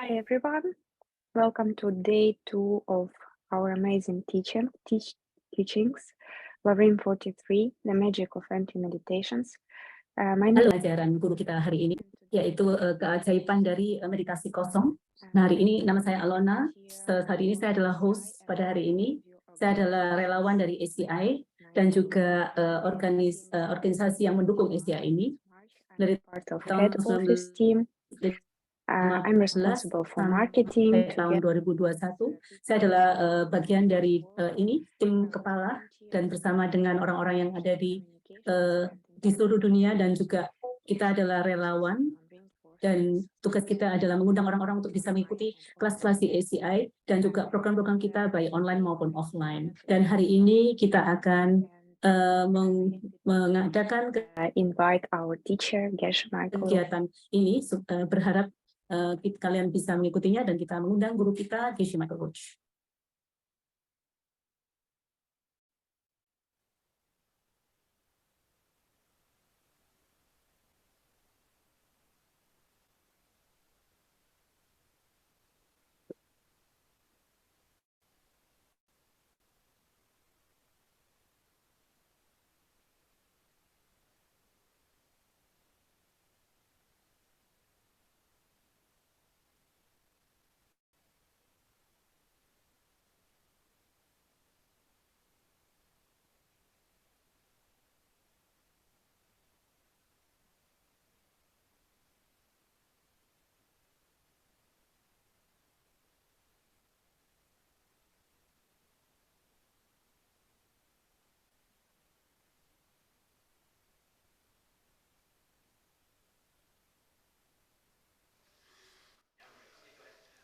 Hi everyone, welcome to day 2 of our amazing teachings, Lavrim 43, The Magic of Anti-Meditations. My name Pelajaran guru kita hari ini yaitu keajaiban dari meditasi kosong. Nah, hari ini nama saya Alona. Hari ini saya adalah host pada hari ini. Saya adalah relawan dari ACI dan juga organisasi yang mendukung ACI ini. Dari part of tahun head office team. I'm responsible for marketing. Tahun 2021, saya adalah bagian dari ini tim kepala dan bersama dengan orang-orang yang ada di seluruh dunia dan juga kita adalah relawan dan tugas kita adalah mengundang orang-orang untuk bisa mengikuti kelas-kelas di ACI dan juga program-program kita baik online maupun offline. Dan hari ini kita akan mengadakan invite our teacher kegiatan ini, berharap kalian bisa mengikutinya dan kita mengundang guru kita Geshe Michael Roach.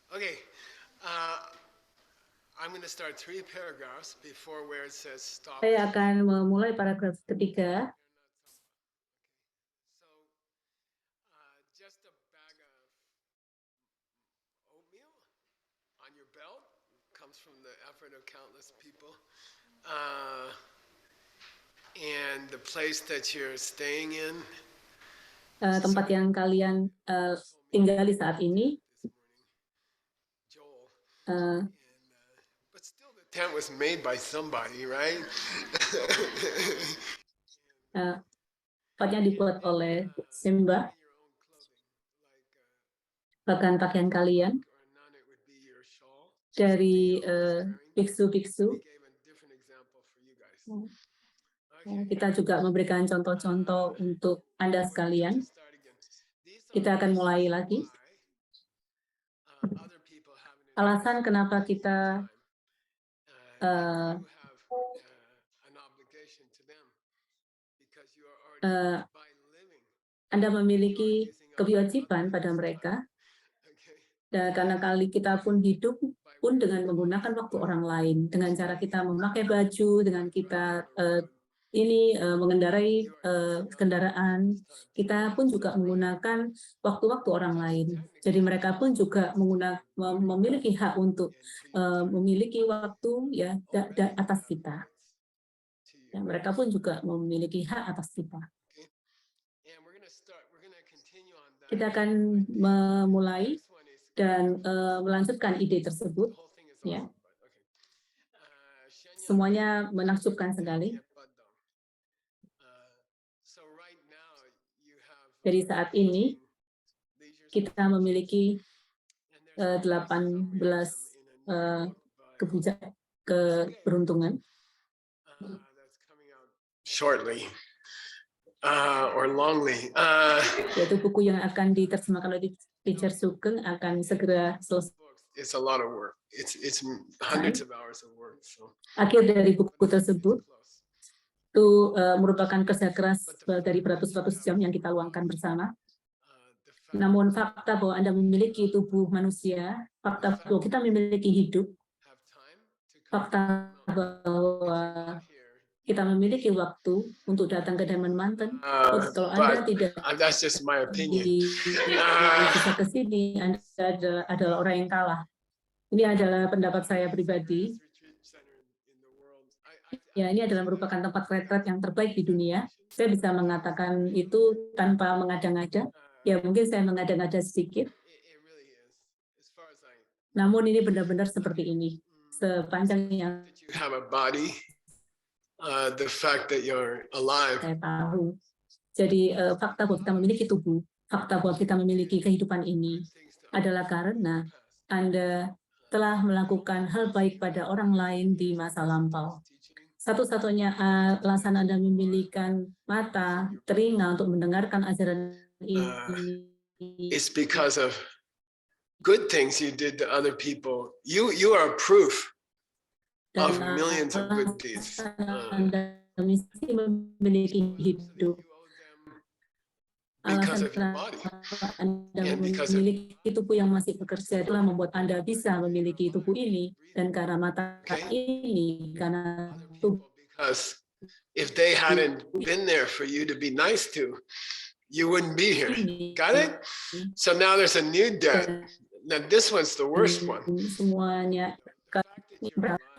Okay, I'm going to start 3 paragraphs before where it says stop. Saya akan memulai paragraf ketiga. So, just a bag of oatmeal on your belt comes from the effort of countless people. And the place that you're staying in. Tempat yang kalian tinggali saat ini. But still the tent was made by somebody, right? Tempatnya dibuat oleh Simba. Bahkan pakaian kalian dari biksu-biksu. Kita juga memberikan contoh-contoh untuk Anda sekalian. Kita akan mulai lagi. Alasan kenapa kita Anda memiliki kewajiban pada mereka, dan karena kita pun hidup pun dengan menggunakan waktu orang lain, dengan cara kita memakai baju, dengan kita mengendarai kendaraan, kita pun juga menggunakan waktu-waktu orang lain. Jadi mereka pun juga memiliki hak untuk memiliki waktu ya atas kita. Dan mereka pun juga memiliki hak atas kita. Kita akan memulai dan melanjutkan ide tersebut. Ya. Semuanya menakjubkan sekali. Jadi saat ini kita memiliki 18 keberuntungan. Shortly or longly. Yaitu buku yang akan diterjemahkan oleh Teacher Sugeng akan segera selesai. It's a lot of work. It's hundreds of hours of work. So. Akhir dari buku tersebut itu merupakan kerja keras dari beratus-ratus jam yang kita luangkan bersama. Namun fakta bahwa Anda memiliki tubuh manusia, fakta bahwa kita memiliki hidup, fakta bahwa kita memiliki waktu untuk datang ke Diamond Mountain. Kalau Anda tidak bisa ke sini, Anda adalah orang yang kalah. Ini adalah pendapat saya pribadi. Ya, ini adalah merupakan tempat retret yang terbaik di dunia. Saya bisa mengatakan itu tanpa mengada-ngada. Ya, mungkin saya mengada-ngada sedikit. Namun ini benar-benar seperti ini. Sepanjang yang You have a body, the fact that you're alive. saya tahu. Jadi fakta bahwa kita memiliki tubuh, fakta bahwa kita memiliki kehidupan ini adalah karena Anda telah melakukan hal baik pada orang lain di masa lampau. Satu-satunya alasan Anda memiliki mata, telinga untuk mendengarkan ajaran ini It's because of good things you did to other people. You are proof of millions of good deeds. Anda mesti memiliki hidup. Because Alasan of your body. Anda And because of- memiliki tubuh yang masih bekerja itulah membuat Anda bisa memiliki tubuh ini, dan karena mata ini, karena tubuh Because if they hadn't been there for you to be nice to, you wouldn't be here. ini, Got it? So now there's a new debt. Now this one's the worst one. semuanya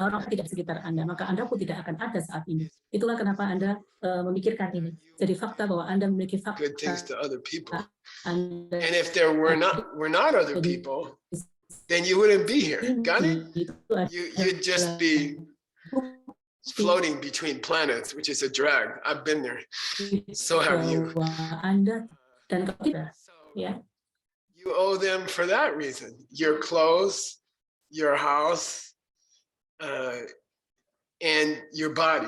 orang tidak sekitar Anda, maka Anda pun tidak akan ada saat ini. Itulah kenapa Anda memikirkan ini. Jadi fakta bahwa Anda memiliki fakta Good things to other people. Anda And if there were not other people, then you wouldn't be here. Got it? You'd just be floating between planets, which is a drag. I've been there. So have you. Anda dan kalau tidak, ya, You owe them for that reason. Your clothes, your house, and your body,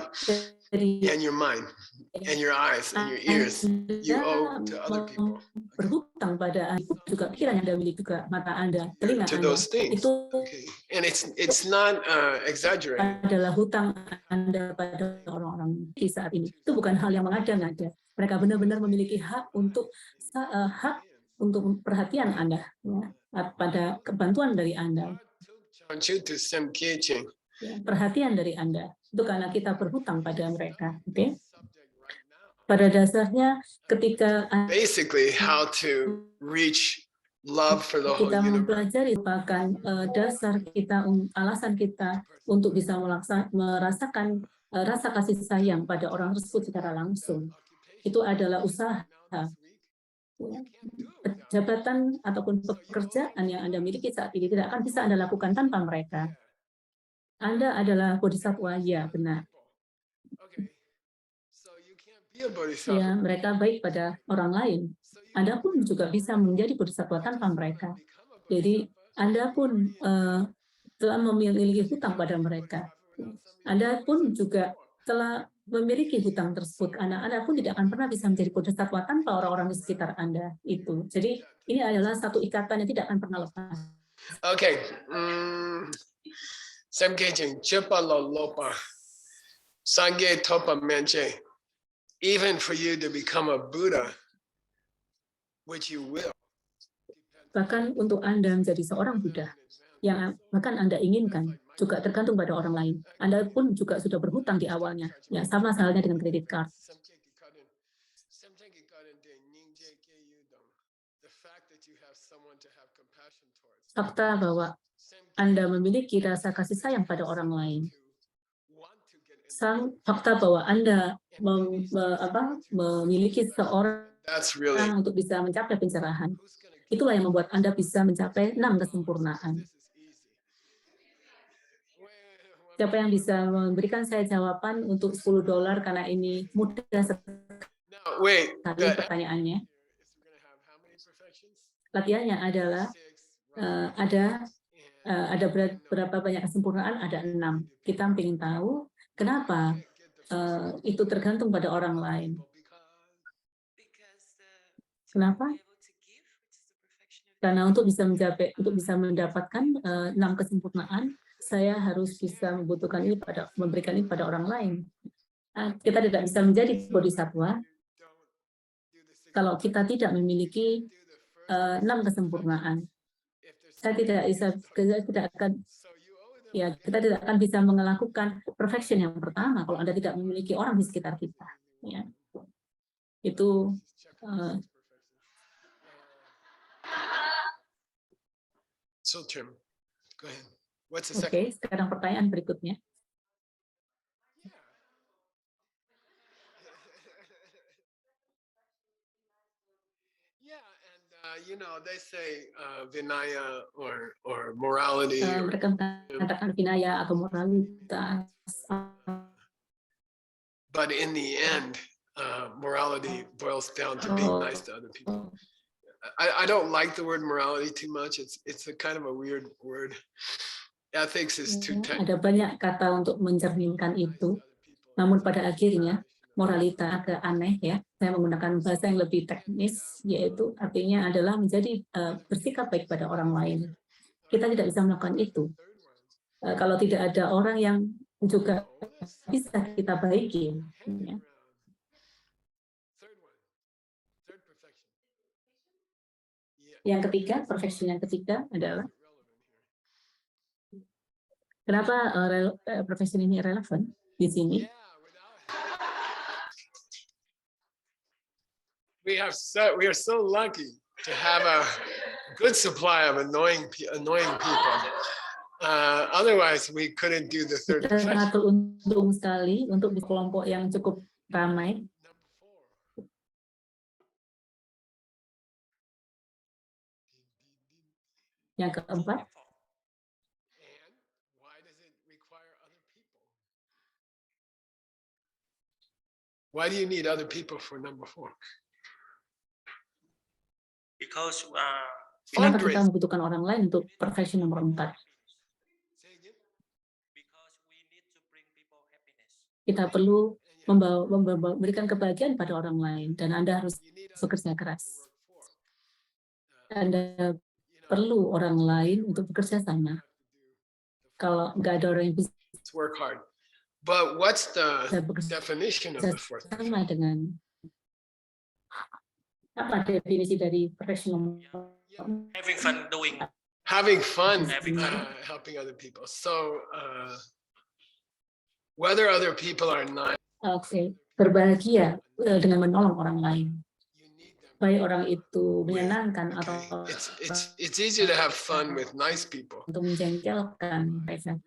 jadi and your mind, and your eyes, and your ears. You owe to other people. Berhutang pada juga pikiran yang Anda miliki, juga mata Anda, telinga To Anda, those things. itu Okay. And it's not exaggerated. adalah hutang Anda pada orang-orang di saat ini. Itu bukan hal yang mengada-ngada. Mereka benar-benar memiliki hak untuk perhatian Anda, ya, pada kebantuan dari Anda, ya, perhatian dari Anda. Itu karena kita berhutang pada mereka. Oke? Pada dasarnya, ketika Basically, how to reach love for the whole kita universe. mempelajari merupakan dasar kita, alasan kita untuk bisa merasakan rasa kasih sayang pada orang tersebut secara langsung. Itu adalah usaha, ya, jabatan ataupun pekerjaan yang Anda miliki saat ini tidak akan bisa Anda lakukan tanpa mereka. Anda adalah bodhisatwa, ya benar. Ya, mereka baik pada orang lain. Anda pun juga bisa menjadi bodhisatwa tanpa mereka. Jadi Anda pun telah memiliki hutang pada mereka. Anda pun juga telah memiliki hutang tersebut. Anda pun tidak akan pernah bisa menjadi bodhisatwa tanpa orang-orang di sekitar Anda itu. Jadi ini adalah satu ikatan yang tidak akan pernah lepas. Okay. Samgejing, Jipa Lopa, Sangye Topa Menche. Even for you to become a Buddha, which you will. Bahkan untuk Anda menjadi seorang Buddha, yang bahkan Anda inginkan, juga tergantung pada orang lain. Anda pun juga sudah berhutang di awalnya. Ya, sama halnya dengan kredit card. Fakta bahwa Anda memiliki rasa kasih sayang pada orang lain. Fakta bahwa Anda memiliki seorang untuk bisa mencapai pencerahan. Itulah yang membuat Anda bisa mencapai 6 kesempurnaan. Siapa yang bisa memberikan saya jawaban untuk $10 karena ini mudah sekali pertanyaannya. Latihannya adalah ada berapa banyak kesempurnaan? Ada 6. Kita ingin tahu kenapa itu tergantung pada orang lain. Kenapa? Karena untuk bisa mendapatkan 6 kesempurnaan, saya harus bisa memberikan ini pada orang lain. Kita tidak bisa menjadi bodhisatwa kalau kita tidak memiliki 6 kesempurnaan. Kita tidak akan bisa melakukan perfection yang pertama kalau Anda tidak memiliki orang di sekitar kita. Ya. Itu So Tim, go ahead. What's the second? Oke, sekarang pertanyaan berikutnya. Yeah, and You know, they say vinaya or morality. Mereka mengatakan vinaya atau moralitas. But in the end, morality boils down to being nice to other people. I don't like the word morality too much. It's a kind of a weird word. Ethics is too technical. Ada banyak kata untuk mencerminkan itu. Namun pada akhirnya moralita agak aneh ya. Saya menggunakan bahasa yang lebih teknis, yaitu artinya adalah menjadi bersikap baik pada orang lain. Kita tidak bisa melakukan itu kalau tidak ada orang yang juga bisa kita baiki. Ya. Yang ketiga, perfection yang ketiga adalah kenapa profesi ini relevan di sini? We are so lucky to have a good supply of annoying people. Otherwise, we couldn't do the third Kita profession. sangat beruntung sekali untuk di kelompok yang cukup ramai. Yang keempat, why do you need other people for number 4? Because kenapa kita membutuhkan orang lain untuk profesi nomor 4? because we need to bring people happiness. Kita perlu memberikan kebahagiaan pada orang lain, dan Anda harus bekerja keras. Anda perlu orang lain untuk bekerja sama. Kalau nggak ada orang yang bisa Work hard. But what's the definition of the fourth? sama dengan apa definisi dari profesional? Having fun doing. Having fun, Having fun. helping other people. So whether other people are nice, Oke, berbahagia dengan menolong orang lain. you need them. Baik orang itu menyenangkan atau It's easy to have fun with nice people. untuk menjengkelkan mereka.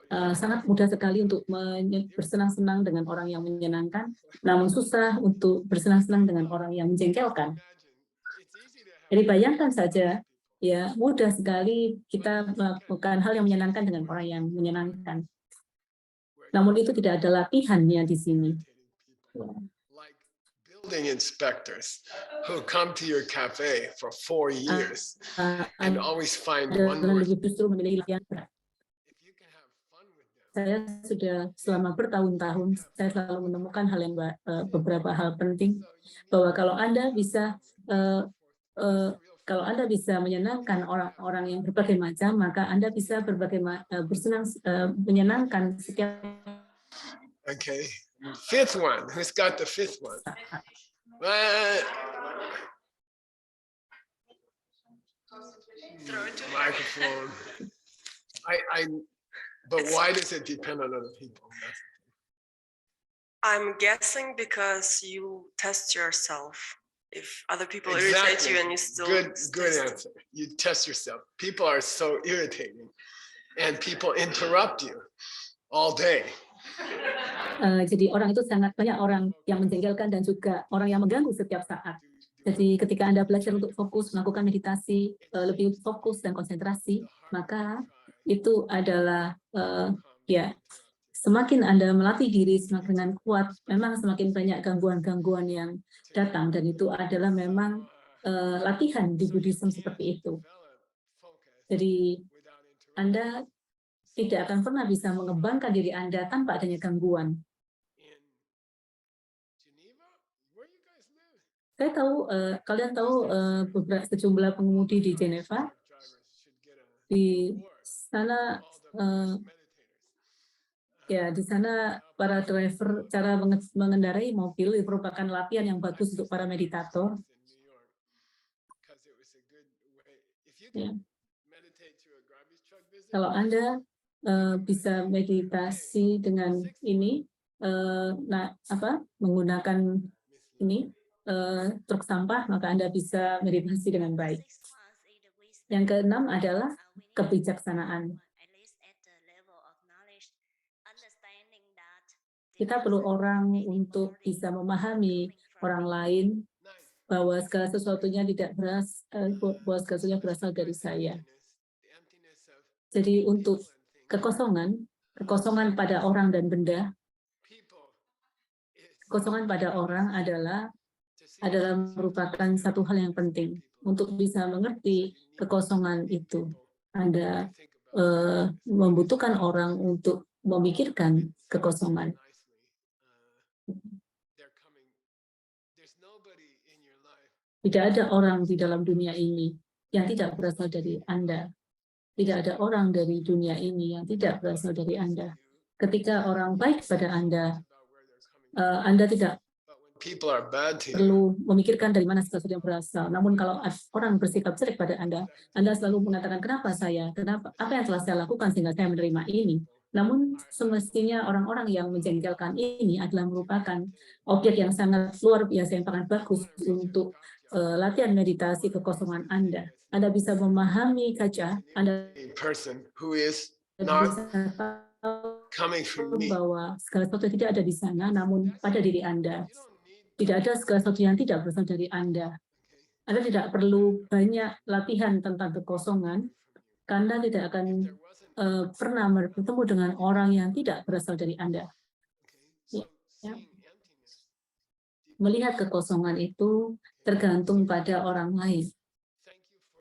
Sangat mudah sekali untuk bersenang-senang dengan orang yang menyenangkan, namun susah untuk bersenang-senang dengan orang yang menjengkelkan. Jadi bayangkan saja, ya mudah sekali kita melakukan hal yang menyenangkan dengan orang yang menyenangkan. Namun itu tidak ada latihannya di sini. Like building inspectors who come to your cafe for 4 years and always find one more. Dan justru memilih latihan. If you can have fun with them, Saya sudah selama bertahun-tahun, saya selalu menemukan hal yang beberapa hal penting, bahwa kalau Anda bisa menyenangkan orang-orang yang berbagai macam, maka Anda bisa menyenangkan setiap. okay. Fifth one. Who's got the fifth one? Microphone. But why does it depend on other people? I'm guessing because you test yourself. If other people irritate you and you still Good test. answer. You test yourself. People are so irritating, and people interrupt you all day. Jadi orang itu sangat banyak orang yang menjengkelkan dan juga orang yang mengganggu setiap saat. Jadi ketika Anda belajar untuk fokus, melakukan meditasi, lebih fokus dan konsentrasi, maka itu adalah ya semakin Anda melatih diri semakin dengan kuat, memang semakin banyak gangguan-gangguan yang datang, dan itu adalah memang latihan di Buddhism seperti itu. Jadi Anda tidak akan pernah bisa mengembangkan diri Anda tanpa adanya gangguan. Saya tahu, kalian tahu sejumlah pengemudi di Geneva. Di sana, di sana para driver, cara mengendarai mobil merupakan latihan yang bagus untuk para meditator. Ya. Kalau Anda bisa meditasi dengan ini, menggunakan ini truk sampah, maka Anda bisa meditasi dengan baik. Yang keenam adalah kebijaksanaan. Kita perlu orang untuk bisa memahami orang lain bahwa segala sesuatunya tidak bahwa segala sesuatunya berasal dari saya. Jadi untuk kekosongan pada orang dan benda, kekosongan pada orang adalah merupakan satu hal yang penting. Untuk bisa mengerti kekosongan itu, Anda membutuhkan orang untuk memikirkan kekosongan. Tidak ada orang di dalam dunia ini yang tidak berasal dari Anda. Tidak ada orang dari dunia ini yang tidak berasal dari Anda. Ketika orang baik pada Anda tidak perlu memikirkan dari mana sesuatu yang berasal. Namun kalau orang bersikap jelek pada Anda selalu mengatakan, kenapa saya? Apa yang telah saya lakukan sehingga saya menerima ini? Namun semestinya orang-orang yang menjengkelkan ini adalah merupakan objek yang sangat luar biasa, yang sangat bagus untuk latihan meditasi kekosongan Anda. Anda bisa memahami kaca, Anda bisa tahu bahwa segala sesuatu tidak ada di sana, namun pada diri Anda. Tidak ada segala sesuatu yang tidak berasal dari Anda. Anda tidak perlu banyak latihan tentang kekosongan, karena Anda tidak akan pernah bertemu dengan orang yang tidak berasal dari Anda. Ya. Melihat kekosongan itu tergantung pada orang lain.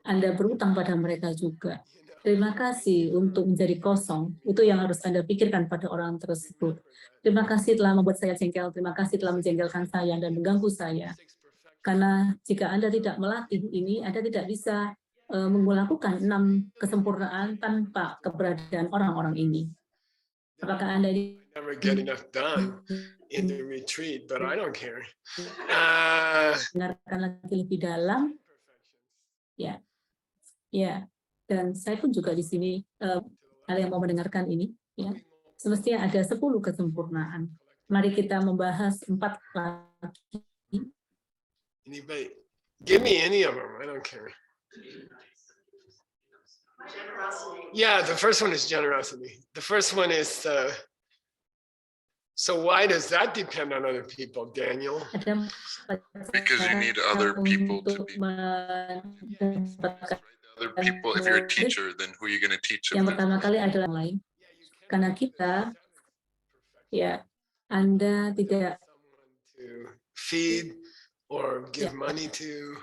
Anda berutang pada mereka juga. Terima kasih untuk menjadi kosong. Itu yang harus Anda pikirkan pada orang tersebut. Terima kasih telah membuat saya jengkel. Terima kasih telah menjengkelkan saya dan mengganggu saya. Karena jika Anda tidak melatih ini, Anda tidak bisa melakukan 6 kesempurnaan tanpa keberadaan orang-orang ini. Apakah Anda never get enough done in the retreat, but I don't care. Dengarkan lagi lebih dalam, ya, dan saya pun juga di sini ada yang mau mendengarkan ini, ya. Semestinya ada 10 kesempurnaan. Mari kita membahas 4 lagi. Anybody, give me any of them. I don't care. Yeah, the first one is generosity. The first one is so why does that depend on other people, Daniel? Because you need other people to be other people. If you're a teacher, then who are you going to teach them? Yang pertama kali adalah lain. Karena kita, ya, Anda tidak to feed or give money to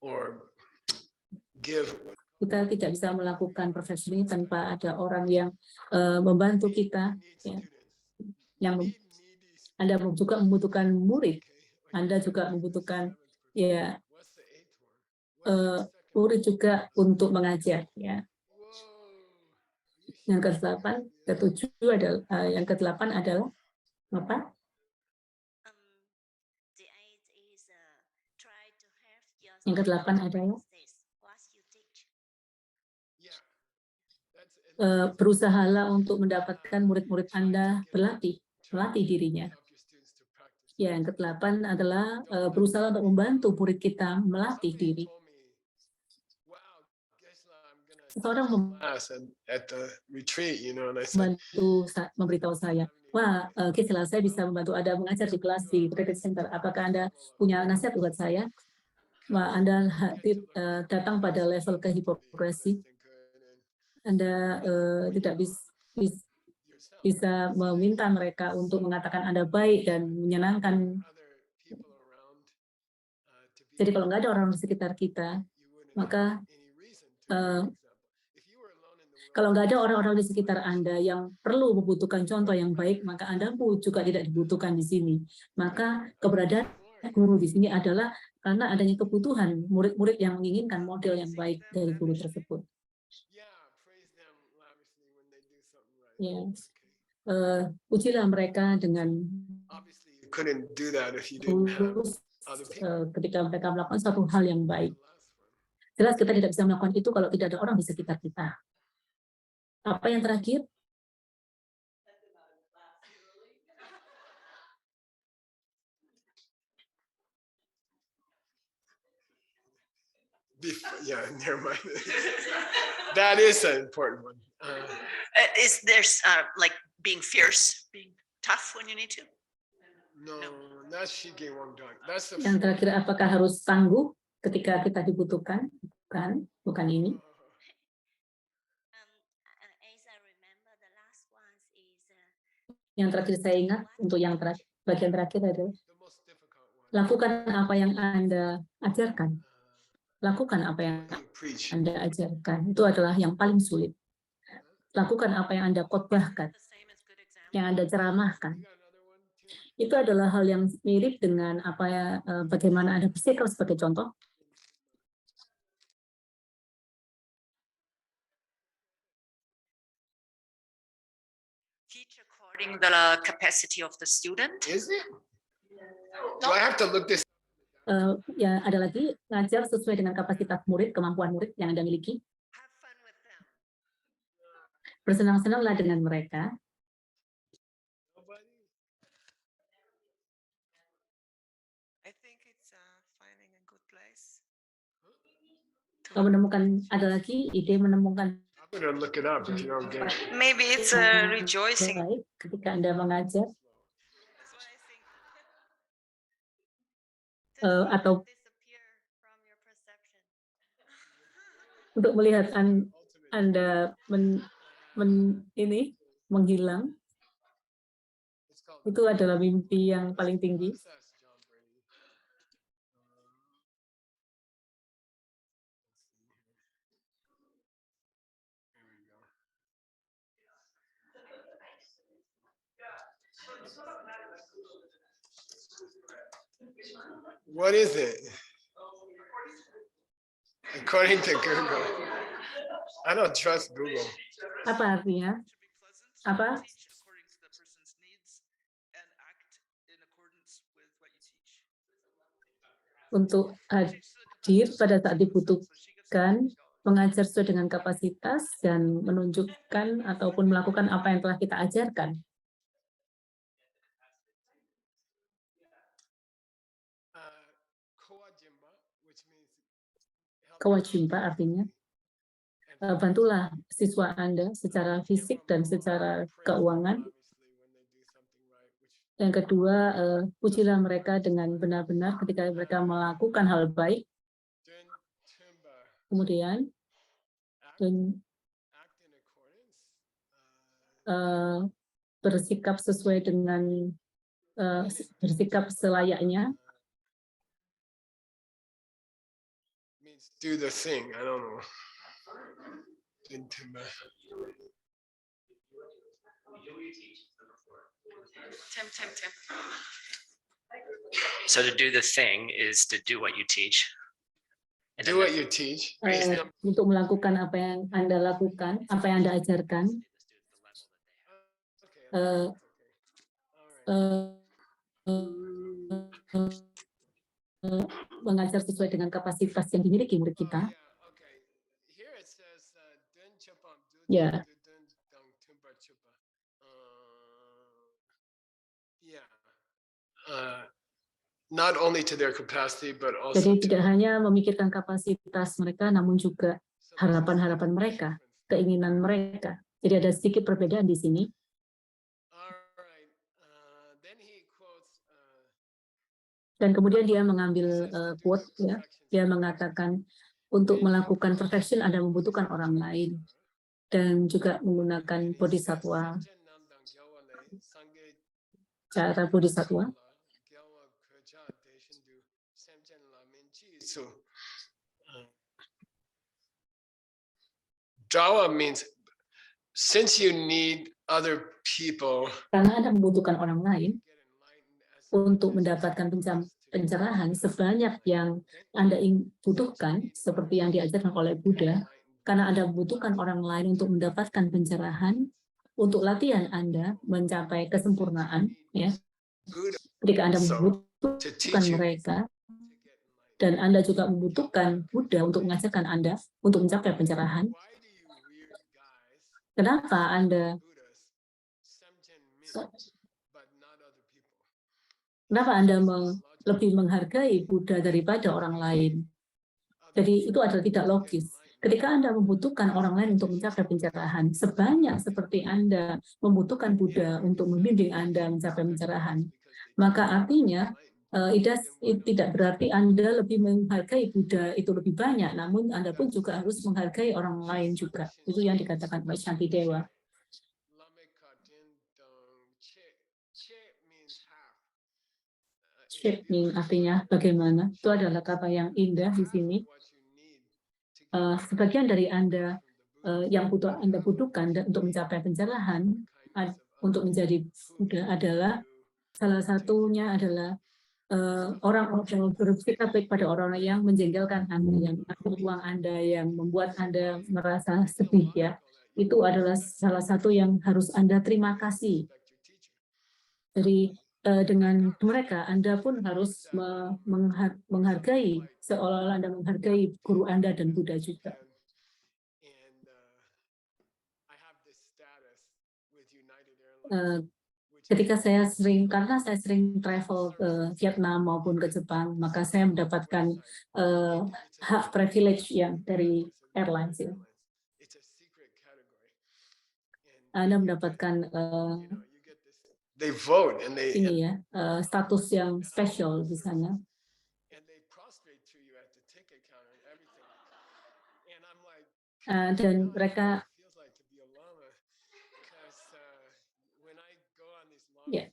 or give. Kita tidak bisa melakukan profesi ini tanpa ada orang yang membantu kita. Ya. Yang Anda juga membutuhkan murid, Anda juga membutuhkan murid juga untuk mengajar. Ya. Yang ke-8 adalah apa? Yang ke-8 adalah berusahalah untuk mendapatkan murid-murid Anda melatih dirinya. Ya, yang ke-8 adalah berusaha untuk membantu murid kita melatih diri. Seseorang memberitahu saya, wah, Gisela, saya bisa membantu Anda mengajar di kelas di retreat center. Apakah Anda punya nasihat buat saya? Wah, Anda datang pada level kehipokrasi. Anda tidak bisa meminta mereka untuk mengatakan Anda baik dan menyenangkan. Jadi kalau nggak ada orang di sekitar kita, maka kalau nggak ada orang-orang di sekitar Anda yang perlu membutuhkan contoh yang baik, maka Anda pun juga tidak dibutuhkan di sini. Maka keberadaan guru di sini adalah karena adanya kebutuhan murid-murid yang menginginkan model yang baik dari guru tersebut. Ya, ujilah mereka dengan tulus ketika mereka melakukan suatu hal yang baik. Jelas kita tidak bisa melakukan itu kalau tidak ada orang di sekitar kita. Apa yang terakhir? Yeah, never mind. That is an important one. Is there like being fierce, being tough when you need to? No, that's Shige Wangdang. That's the Yang terakhir, apakah harus tangguh ketika kita dibutuhkan? Bukan ini. Yang terakhir saya ingat untuk yang terakhir, bagian terakhir adalah the most difficult one. lakukan apa yang Anda ajarkan. Lakukan apa yang You preach. Anda ajarkan. Itu adalah yang paling sulit. Lakukan apa yang Anda khotbahkan, yang Anda ceramahkan. You got another one too? Itu adalah hal yang mirip dengan apa ya, bagaimana Anda bersikap sebagai contoh. Teach according the capacity of the student. Is it? Do I have to look this? Ya, ada lagi, ngajar sesuai dengan kapasitas murid, kemampuan murid yang Anda miliki. Have fun with them. Bersenang-senanglah dengan mereka. Nobody? I think it's finding a good place. Kalau menemukan, ada lagi ide menemukan I'm gonna look it up if you don't get it. Maybe it's rejoicing. baik ketika Anda mengajar. That's what I think. Atau Disappear from your perception. untuk melihat Anda menghilang, It's called itu adalah mimpi yang paling tinggi. Success, John Brady. Here we go. What is it? According to Google. I don't trust Google. Apa artinya? Apa? Teach according to the person's needs and act in accordance with what you teach. Untuk hadir pada saat dibutuhkan, mengajar sesuai dengan kapasitas, dan menunjukkan ataupun melakukan apa yang telah kita ajarkan. Kawajimba, which means help Kewajimba artinya, bantulah siswa Anda secara fisik dan secara keuangan. Yang kedua, pujilah mereka dengan benar-benar ketika mereka melakukan hal baik. Kemudian, bersikap sesuai dengan bersikap selayaknya. means do the thing. I don't know. Timba. Tim. So to do the thing is to do what you teach. And Do then what you teach. Raise them. Untuk melakukan apa yang Anda lakukan, apa yang Anda ajarkan, Okay. mengajar sesuai dengan kapasitas yang dimiliki murid kita. Okay. Here it says dun chupam du Ya. dun dun tumba chupa. Yeah. Not only to their capacity but also Jadi to tidak hanya memikirkan kapasitas mereka, namun juga harapan-harapan mereka, keinginan mereka. Jadi ada sedikit perbedaan di sini. Alright. Then he quotes Dan kemudian dia mengambil quote, ya. Dia mengatakan untuk melakukan perfection Anda membutuhkan orang lain, dan juga menggunakan bodhisatwa, cara bodhisatwa. Jawa means since you need other people Karena Anda membutuhkan orang lain untuk mendapatkan pencerahan sebanyak yang Anda butuhkan, seperti yang diajarkan oleh Buddha, karena Anda membutuhkan orang lain untuk mendapatkan pencerahan, untuk latihan Anda mencapai kesempurnaan, ya. Ketika Anda membutuhkan mereka, dan Anda juga membutuhkan Buddha untuk mengajarkan Anda untuk mencapai pencerahan. Kenapa Anda lebih menghargai Buddha daripada orang lain? Jadi itu adalah tidak logis. Ketika Anda membutuhkan orang lain untuk mencapai pencerahan, sebanyak seperti Anda membutuhkan Buddha untuk membimbing Anda mencapai pencerahan. maka artinya tidak berarti Anda lebih menghargai Buddha itu lebih banyak, namun Anda pun juga harus menghargai orang lain juga. Itu yang dikatakan oleh Shantidewa. Shaping artinya bagaimana? Itu adalah kata yang indah di sini. Sebagian dari Anda yang Anda butuhkan untuk mencapai pencerahan, untuk menjadi Buddha adalah salah satunya adalah orang-orang yang bersikap baik pada orang yang menjengkelkan Anda, yang mengatur uang Anda, yang membuat Anda merasa sedih, ya. Itu adalah salah satu yang harus Anda terima kasih. Jadi dengan mereka, Anda pun harus menghargai, seolah-olah Anda menghargai guru Anda dan Buddha juga. Ketika karena saya sering travel ke Vietnam maupun ke Jepang, maka saya mendapatkan hak privilege yang dari airlines. Ya. Anda mendapatkan ini ya, status yang spesial di sana. Dan mereka ya,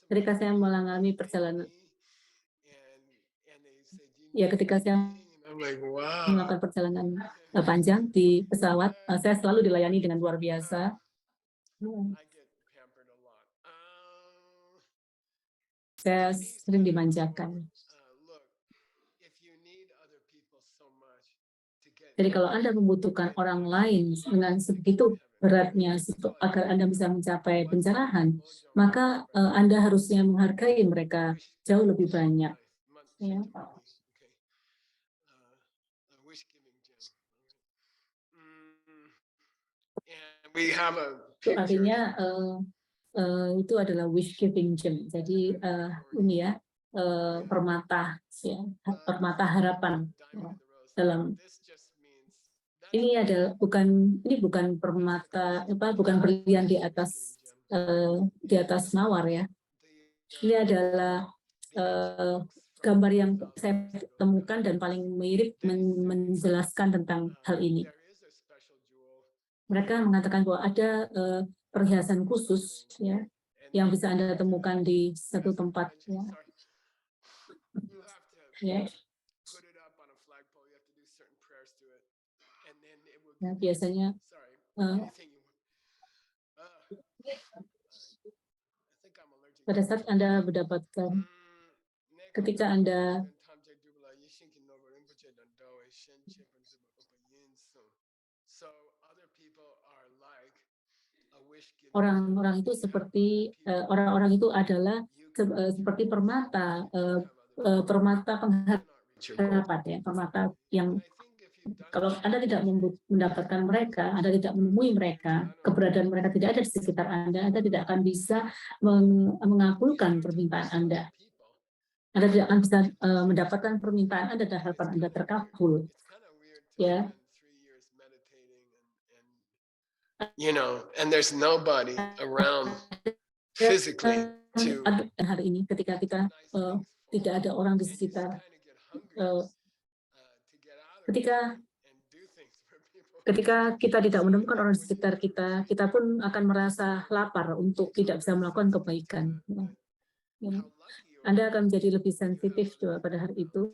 ketika saya mengalami perjalanan, ya ketika saya melakukan perjalanan panjang di pesawat, saya selalu dilayani dengan luar biasa. Saya sering dimanjakan. Jadi kalau Anda membutuhkan orang lain dengan sebegitu beratnya agar Anda bisa mencapai pencerahan, maka Anda harusnya menghargai mereka jauh lebih banyak. Ya. Itu artinya itu adalah wish giving gem. Jadi ini ya, permata, ya, permata harapan. Ya, dalam ini bukan permata bukan berlian di atas mawar, ya. Ini adalah gambar yang saya temukan dan paling mirip menjelaskan tentang hal ini. Mereka mengatakan bahwa ada perhiasan khusus, ya, yang bisa Anda temukan di satu tempat, ya. Ya. Nah, biasanya pada saat Anda mendapatkan, ketika Anda orang-orang itu seperti orang-orang itu adalah seperti permata pengharapan, ya, permata yang kalau Anda tidak mendapatkan mereka, Anda tidak menemui mereka, keberadaan mereka tidak ada di sekitar Anda tidak akan bisa mengabulkan permintaan Anda. Anda tidak akan bisa mendapatkan permintaan Anda dan harapan Anda terkabul. Ya. And there's nobody around physically to hari ini ketika kita tidak ada orang di sekitar, ketika kita tidak menemukan orang di sekitar kita, kita pun akan merasa lapar untuk tidak bisa melakukan kebaikan. Ya. Anda akan menjadi lebih sensitif pada hari itu.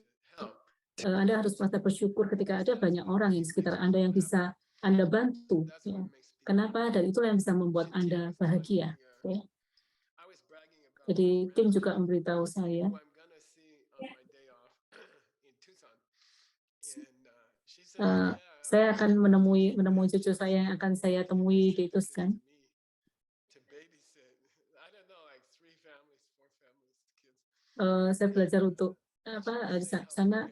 Anda harus merasa bersyukur ketika ada banyak orang di sekitar Anda yang bisa Anda bantu. Ya. Kenapa? Dan itulah yang bisa membuat Anda bahagia. Ya. Jadi tim juga memberitahu saya. Saya akan menemui cucu saya yang akan saya temui di Tucson. Saya belajar untuk di sana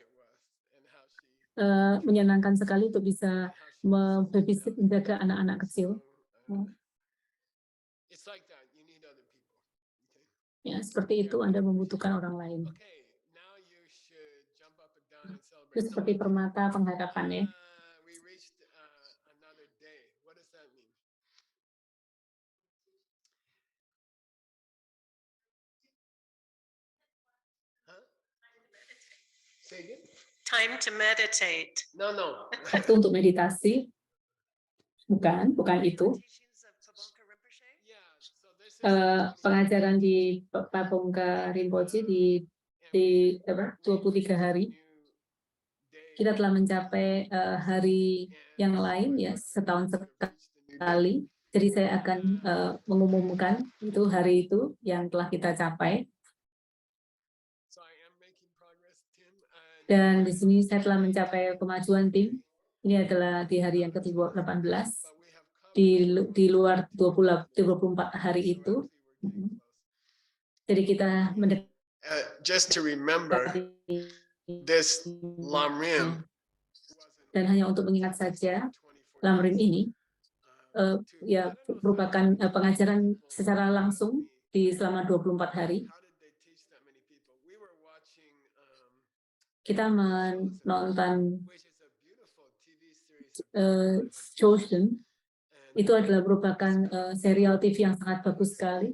menyenangkan sekali untuk bisa babysit, menjaga anak-anak kecil. Ya, seperti itu Anda membutuhkan orang lain. Itu seperti permata pengharapan, ya. Say again? Time to meditate. No, no. Waktu untuk meditasi, bukan itu. Teachings of Pabongka Rinpoche? Yeah, so this is Pengajaran di Pabongka Rinpoche di 23 hari. Kita telah mencapai hari yang lain ya setahun sekali. Jadi saya akan mengumumkan itu hari itu yang telah kita capai. Dan di sini saya telah mencapai kemajuan tim. Ini adalah di hari yang ke-18 di luar 24 hari itu. Jadi kita mendekati just to remember this Lamrim dan hanya untuk mengingat saja Lamrim ini ya merupakan pengajaran secara langsung di selama 24 hari. Kita menonton Chosen, itu adalah merupakan serial TV yang sangat bagus sekali.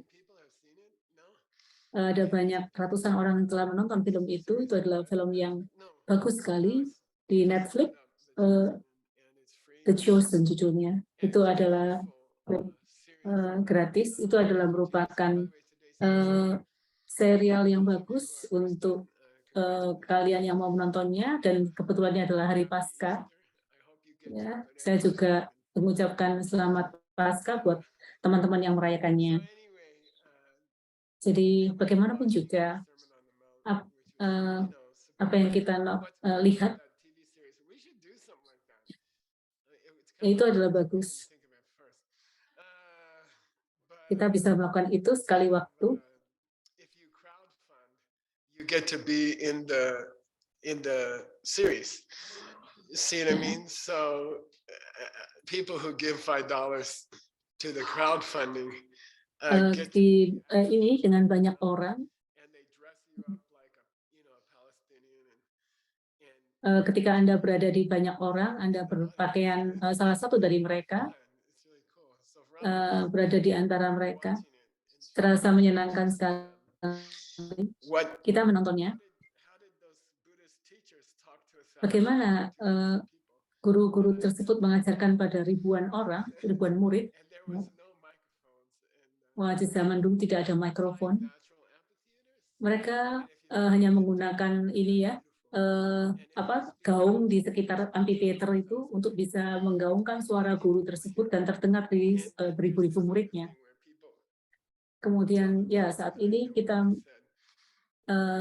Ada banyak ratusan orang yang telah menonton film itu. Itu adalah film yang bagus sekali di Netflix. The Chosen judulnya. Itu adalah gratis. Itu adalah merupakan serial yang bagus untuk kalian yang mau menontonnya, dan kebetulannya adalah hari Paskah. Ya, saya juga mengucapkan selamat Paskah buat teman-teman yang merayakannya. Jadi bagaimanapun juga apa yang kita lihat itu adalah bagus. Kita bisa melakukan itu sekali waktu. You get to be in the series. See what I mean? So people who give $5 to the crowdfunding ini dengan banyak orang. Ketika Anda berada di banyak orang, Anda berpakaian salah satu dari mereka, berada di antara mereka, terasa menyenangkan sekali. Kita menontonnya. Bagaimana guru-guru tersebut mengajarkan pada ribuan orang, ribuan murid. Wah, di zaman dulu tidak ada mikrofon. Mereka hanya menggunakan ini ya, gaung di sekitar amphitheater itu untuk bisa menggaungkan suara guru tersebut dan terdengar di beribu-ribu muridnya. Kemudian ya saat ini kita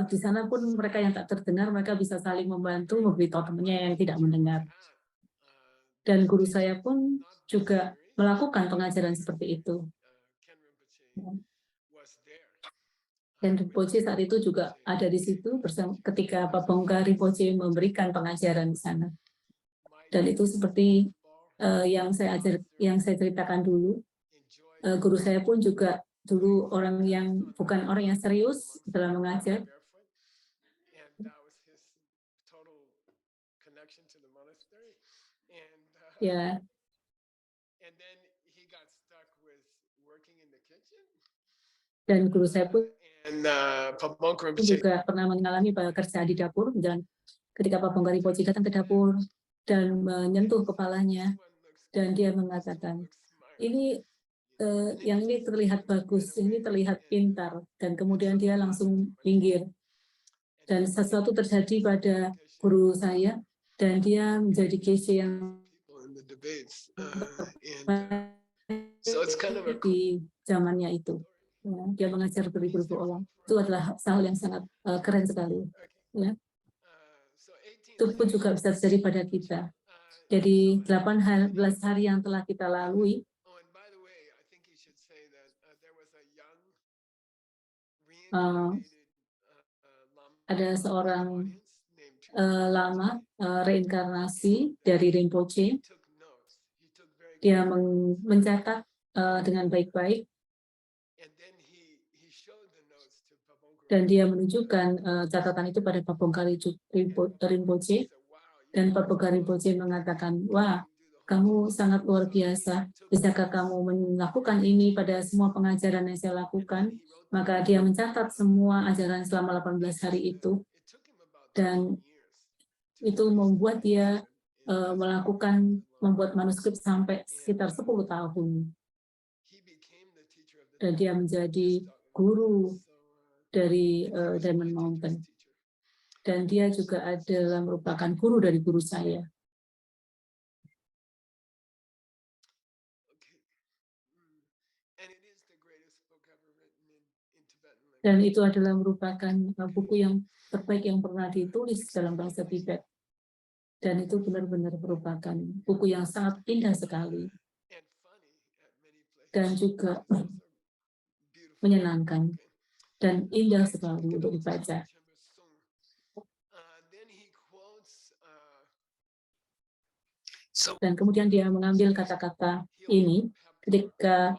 di sana pun mereka yang tak terdengar, mereka bisa saling membantu memberitahu temannya yang tidak mendengar. Dan guru saya pun juga melakukan pengajaran seperti itu. Dan Rinpoche saat itu juga ada di situ bersama ketika Pabongka Rinpoche memberikan pengajaran di sana. Dan itu seperti yang saya ceritakan dulu. Guru saya pun juga dulu orang yang bukan orang yang serius dalam mengajar. Ya. Dan guru saya pun juga pernah mengalami kerja di dapur. Dan ketika Pabongka Rinpoche datang ke dapur dan menyentuh kepalanya, dan dia mengatakan, ini yang ini terlihat bagus, ini terlihat pintar, dan kemudian dia langsung minggir. Dan sesuatu terjadi pada guru saya, dan dia menjadi GC yang di zamannya itu. Ya, dia mengajar beribu-ribu orang. Itu adalah hal yang sangat keren sekali. Ya. Itu pun juga bisa terjadi pada kita. Jadi 18 hari yang telah kita lalui, ada seorang lama reinkarnasi dari Rinpoche. Dia mencatat dengan baik-baik, dan dia menunjukkan catatan itu pada Pabongka Rinpoche. Dan Pabongka Rinpoche mengatakan, wah, kamu sangat luar biasa. Bisakah kamu melakukan ini pada semua pengajaran yang saya lakukan? Maka dia mencatat semua ajaran selama 18 hari itu. Dan itu membuat dia membuat manuskrip sampai sekitar 10 tahun. Dan dia menjadi guru dari Diamond Mountain. Dan dia juga adalah merupakan guru dari guru saya. Dan itu adalah merupakan buku yang terbaik yang pernah ditulis dalam bahasa Tibet. Dan itu benar-benar merupakan buku yang sangat indah sekali. Dan juga menyenangkan. Dan indah sekali untuk dibaca. Dan kemudian dia mengambil kata-kata ini ketika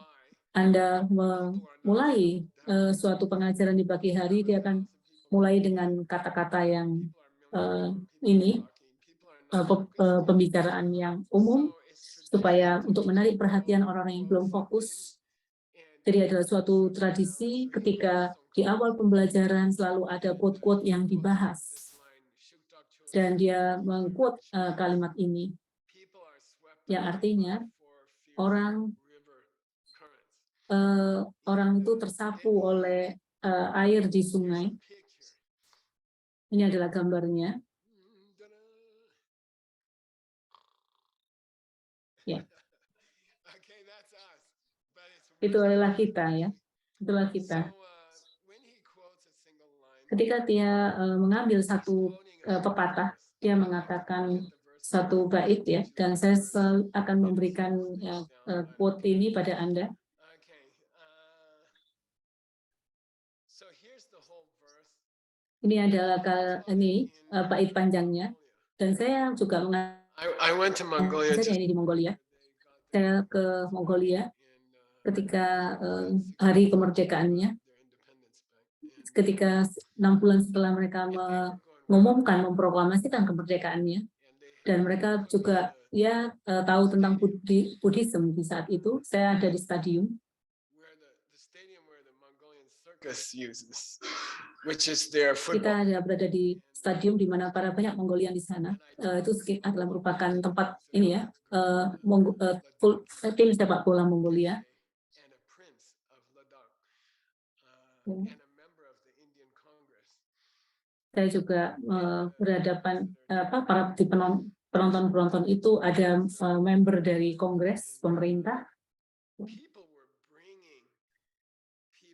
Anda memulai suatu pengajaran di pagi hari, dia akan mulai dengan kata-kata yang pembicaraan yang umum, supaya untuk menarik perhatian orang-orang yang belum fokus. Jadi adalah suatu tradisi ketika di awal pembelajaran selalu ada quote-quote yang dibahas. Dan dia meng-quote kalimat ini, yang artinya orang itu tersapu oleh air di sungai. Ini adalah gambarnya. Ya. Itu adalah kita, ya. Itulah kita. Ketika dia mengambil satu pepatah, dia mengatakan satu bait, ya, dan saya akan memberikan quote ini pada Anda. Ini adalah bait panjangnya, dan saya juga mengajar ini di Mongolia. Saya ke Mongolia ketika hari kemerdekaannya, ketika 6 bulan setelah mereka memproklamasikan kemerdekaannya, dan mereka juga tahu tentang Buddhism di saat itu. Saya ada di stadium. Kita berada di stadium di mana banyak Mongolian di sana. Itu adalah merupakan tempat ini, ya, tim sepak bola Mongolia. Saya juga berhadapan para penonton itu ada member dari Kongres pemerintah.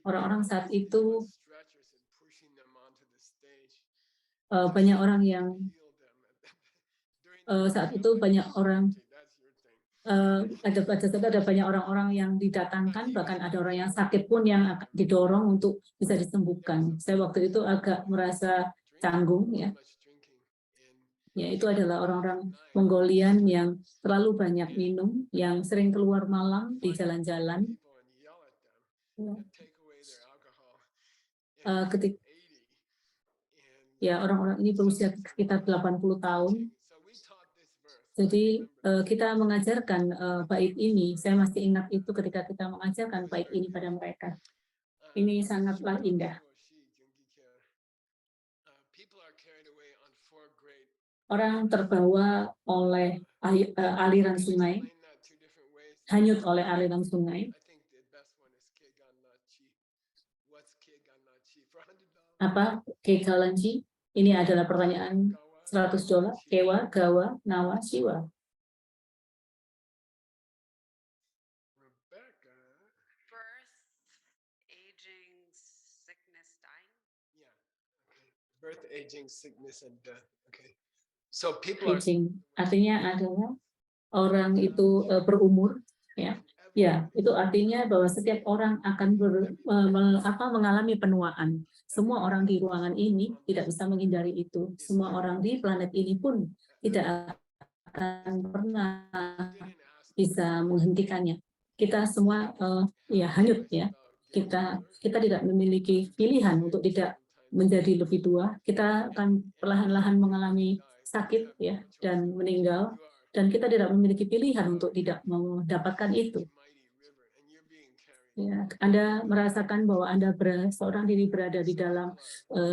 Orang-orang saat itu banyak orang yang ada banyak orang-orang yang didatangkan, bahkan ada orang yang sakit pun yang didorong untuk bisa disembuhkan. Saya waktu itu agak merasa canggung, ya. Ya, itu adalah orang-orang Mongolian yang terlalu banyak minum, yang sering keluar malam di jalan-jalan. Orang-orang ini berusia sekitar 80 tahun. Jadi kita mengajarkan bait ini, saya masih ingat itu ketika kita mengajarkan bait ini pada mereka. Ini sangatlah indah. Orang terbawa oleh aliran sungai, hanyut oleh aliran sungai. Apa Kegalanji? Ini adalah pertanyaan $100. Kewa, Gawa, Nawa, Siwa. Birth, aging, sickness, and death. Okay. So people are... Aging artinya adalah orang itu berumur, ya. Ya, itu artinya bahwa setiap orang akan mengalami penuaan. Semua orang di ruangan ini tidak bisa menghindari itu. Semua orang di planet ini pun tidak akan pernah bisa menghentikannya. Kita semua hanyut, ya. Kita tidak memiliki pilihan untuk tidak menjadi lebih tua. Kita akan perlahan-lahan mengalami sakit, ya, dan meninggal, dan kita tidak memiliki pilihan untuk tidak mendapatkan itu. Ya, Anda merasakan bahwa seorang diri berada di dalam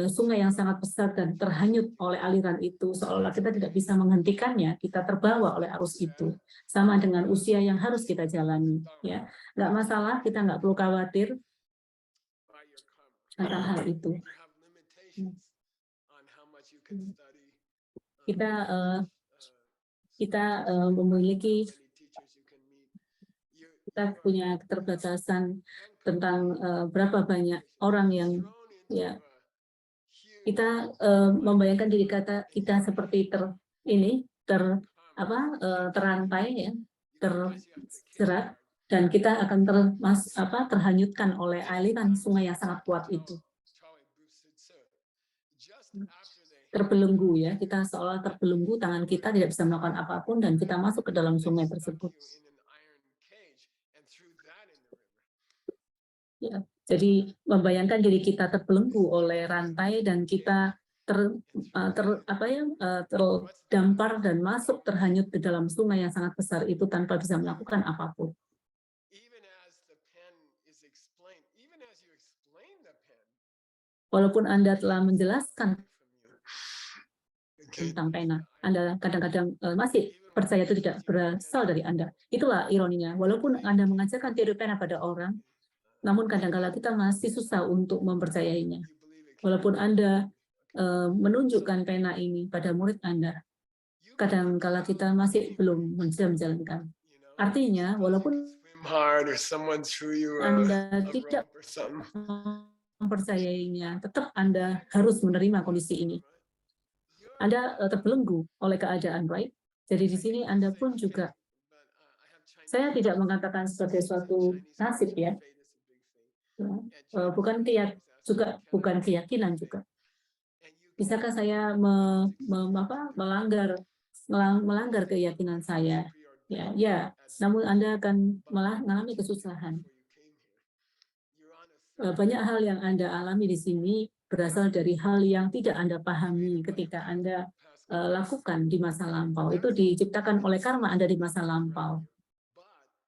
sungai yang sangat besar dan terhanyut oleh aliran itu, seolah-olah kita tidak bisa menghentikannya, kita terbawa oleh arus itu, sama dengan usia yang harus kita jalani. Ya, nggak masalah, kita nggak perlu khawatir tentang hal itu. Kita memiliki kita punya keterbatasan tentang berapa banyak orang yang kita membayangkan diri kita seperti terantai ya, terjerat, dan kita akan terhanyutkan oleh aliran sungai yang sangat kuat itu. Terbelenggu ya, kita seolah terbelenggu, tangan kita tidak bisa melakukan apapun dan kita masuk ke dalam sungai tersebut. Ya, jadi membayangkan diri kita terbelenggu oleh rantai dan kita terdampar dan masuk terhanyut ke dalam sungai yang sangat besar itu tanpa bisa melakukan apapun. Walaupun Anda telah menjelaskan tentang pena, Anda kadang-kadang masih percaya itu tidak berasal dari Anda. Itulah ironinya, walaupun Anda mengajarkan teori pena pada orang, namun kadang-kala kita masih susah untuk mempercayainya. Walaupun Anda menunjukkan pena ini pada murid Anda, kadang-kala kita masih belum bisa menjalankan. Artinya, walaupun Anda tidak mempercayainya, tetap Anda harus menerima kondisi ini. Anda terbelenggu oleh keadaan, right? Jadi di sini Anda pun juga, saya tidak mengatakan sebagai suatu nasib ya, bukan keyakinan juga. Bisakah saya melanggar keyakinan saya? Ya, namun Anda akan mengalami kesusahan. Banyak hal yang Anda alami di sini berasal dari hal yang tidak Anda pahami ketika Anda lakukan di masa lampau. Itu diciptakan oleh karma Anda di masa lampau.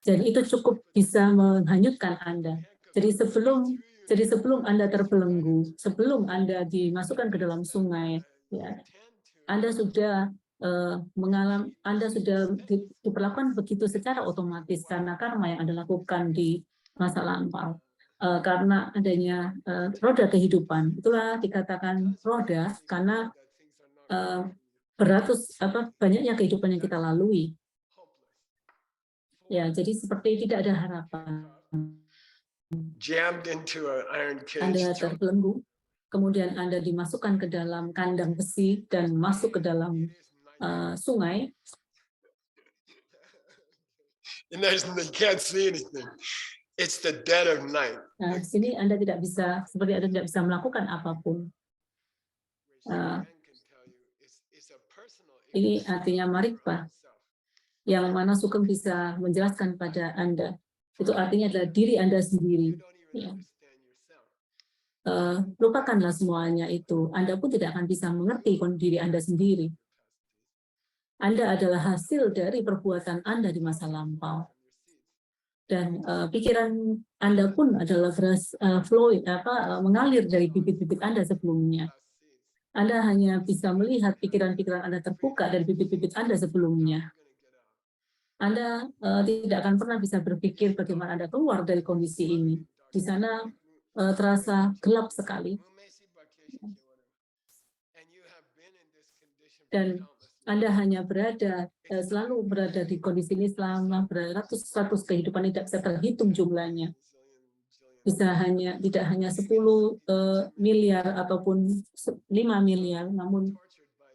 Jadi itu cukup bisa menghanyutkan Anda. Jadi sebelum Anda terbelenggu, sebelum Anda dimasukkan ke dalam sungai, ya, Anda sudah diperlakukan begitu secara otomatis karena karma yang Anda lakukan di masa lampau. Karena adanya roda kehidupan, itulah dikatakan roda karena banyaknya kehidupan yang kita lalui. Ya, jadi seperti tidak ada harapan. Anda terbelenggu, kemudian Anda dimasukkan ke dalam kandang besi dan masuk ke dalam sungai. It's the dead of night. Nah, di sini Anda tidak bisa melakukan apapun. Ini artinya marikbah, yang mana Sugeng bisa menjelaskan pada Anda. Itu artinya adalah diri Anda sendiri. Ya. Lupakanlah semuanya itu. Anda pun tidak akan bisa mengerti diri Anda sendiri. Anda adalah hasil dari perbuatan Anda di masa lampau. Dan pikiran Anda pun adalah mengalir dari bibit-bibit Anda sebelumnya. Anda hanya bisa melihat pikiran-pikiran Anda terbuka dari bibit-bibit Anda sebelumnya. Anda tidak akan pernah bisa berpikir bagaimana Anda keluar dari kondisi ini. Di sana terasa gelap sekali. Dan Anda hanya selalu berada di kondisi ini selama beratus-ratus kehidupan, tidak bisa terhitung jumlahnya. Tidak hanya 10 miliar ataupun 5 miliar, namun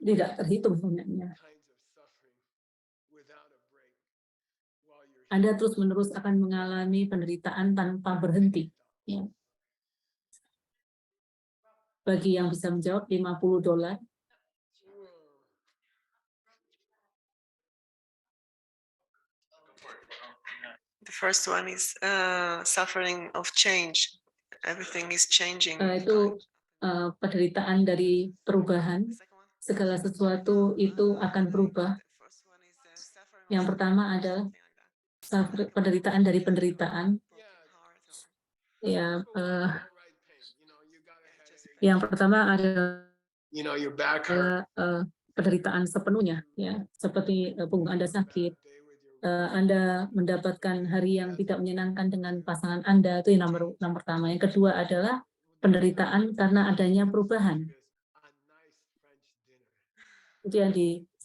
tidak terhitung banyaknya. Anda terus-menerus akan mengalami penderitaan tanpa berhenti. Ya. Bagi yang bisa menjawab, $50. The first one is suffering of change. Everything is changing. Itu penderitaan dari perubahan. Segala sesuatu itu akan berubah. Yang pertama adalah penderitaan dari penderitaan. Ya, yang pertama adalah your back hurt. penderitaan sepenuhnya, ya, seperti punggung Anda sakit, Anda mendapatkan hari yang tidak menyenangkan dengan pasangan Anda, itu yang nomor pertama. Yang kedua adalah penderitaan karena adanya perubahan. Itu yang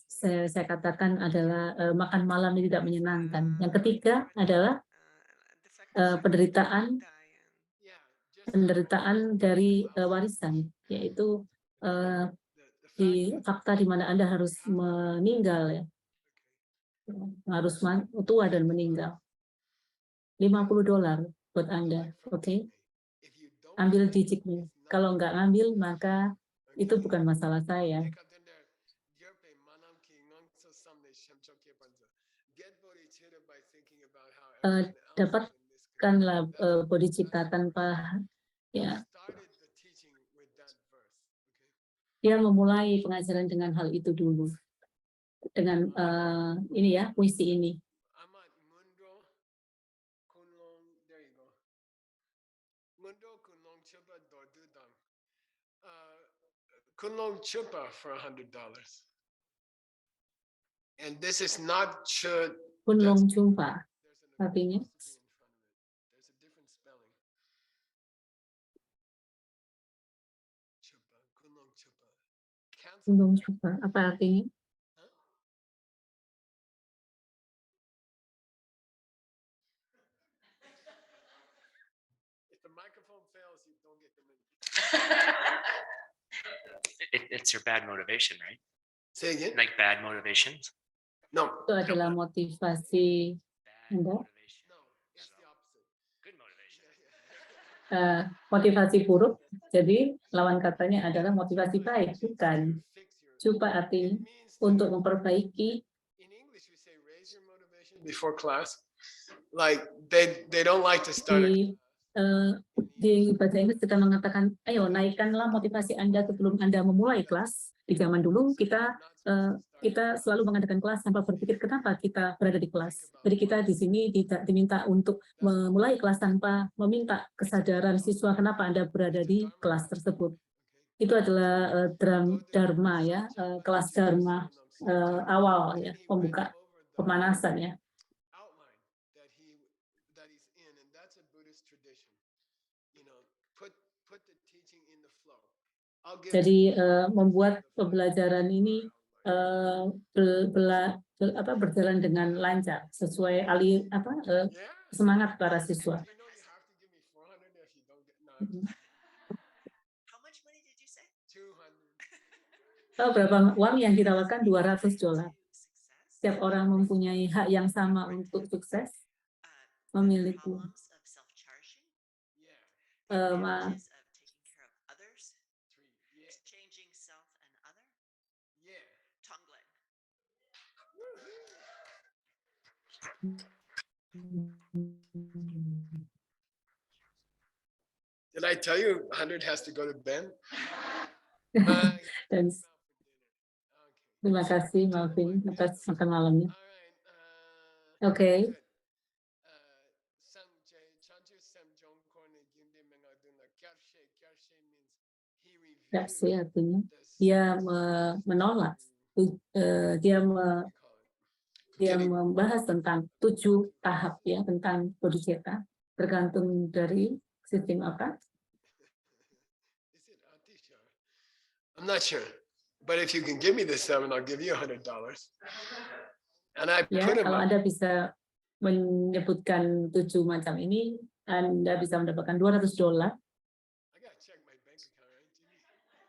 saya katakan adalah makan malam yang tidak menyenangkan. Yang ketiga adalah penderitaan dari warisan, yaitu di fakta di mana Anda harus meninggal, ya, harus tua dan meninggal. $50 buat Anda, oke? Ambil digitnya. Kalau nggak ngambil, maka itu bukan masalah saya. Dapatkanlah bodhicitta tanpa, ya, dia memulai pengajaran dengan hal itu dulu, dengan ini ya, puisi ini. Kunlong Chupa for $100. And this is not chud. Kunlong Chupa, artinya? There's a different spelling. Chupa, Kunlong Chupa. Kunlong Chupa, apa artinya? If the microphone fails, you don't get the money. It's your bad motivation, right? Say again? Like bad motivations? No. Itu adalah motivasi Anda. No, it's the opposite. Good motivation. Motivasi buruk, jadi lawan katanya adalah motivasi baik, bukan. Chupa artinya untuk memperbaiki. In English, we say raise your motivation before class. Like they don't like to start. Di bahasa Inggris kita mengatakan, ayo naikkanlah motivasi Anda sebelum Anda memulai kelas. Di zaman dulu kita selalu mengadakan kelas tanpa berpikir kenapa kita berada di kelas. Jadi kita di sini tidak diminta untuk memulai kelas tanpa meminta kesadaran siswa kenapa Anda berada di kelas tersebut. Itu adalah dharma, ya, kelas dharma awal, ya, pembuka, pemanasan, ya. Jadi membuat pembelajaran ini berjalan dengan lancar sesuai semangat para siswa. Berapa uang yang ditawarkan? $200. Setiap orang mempunyai hak yang sama untuk sukses, memiliki Did I tell you 100 has to go to Ben? Dan terima kasih Malvin atas makan malamnya. Oke. Kapse artinya dia menolak, dia membahas tentang 7 tahap, ya, tentang bodhicitta, tergantung dari sistem apa. I'm not sure, but if you can give me the 7, I'll give you $100. And I Ya, put him kalau up. Anda bisa menyebutkan 7 macam ini, Anda bisa mendapatkan $200. I gotta check my bank account, right?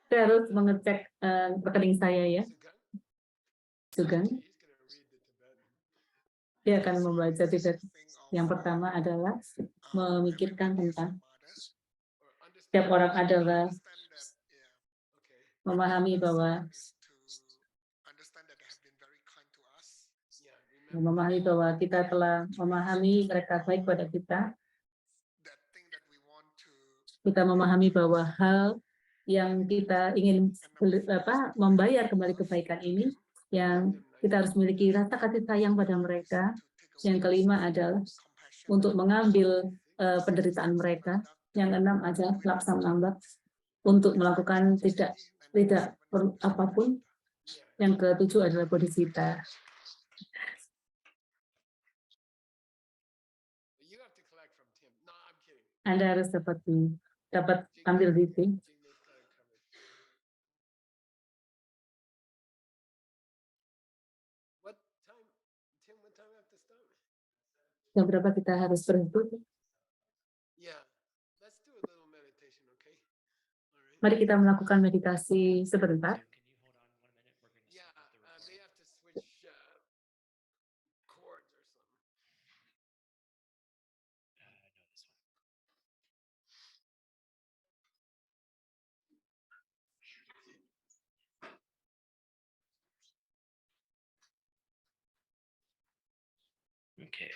Saya harus mengecek rekening saya, ya. Sugeng, dia akan membaca Tibet. Yang pertama adalah memikirkan tentang setiap orang adalah memahami bahwa kita telah memahami mereka baik pada kita. Kita memahami bahwa hal yang kita ingin membayar kembali kebaikan ini, yang kita harus memiliki rasa kasih sayang pada mereka. Yang kelima adalah untuk mengambil penderitaan mereka. Yang keenam aja laksam lambat untuk melakukan tidak apapun. Yang ketujuh adalah bodhisatta. You have to collect from Tim. No, I'm kidding. Anda harus dapat ambil briefing. What time, Tim? What time I have to start? Jam berapa kita harus berhenti? Yeah, let's do a little meditation, okay? All right. Mari kita melakukan meditasi sebentar. Yeah, they have to switch chords or something. Okay.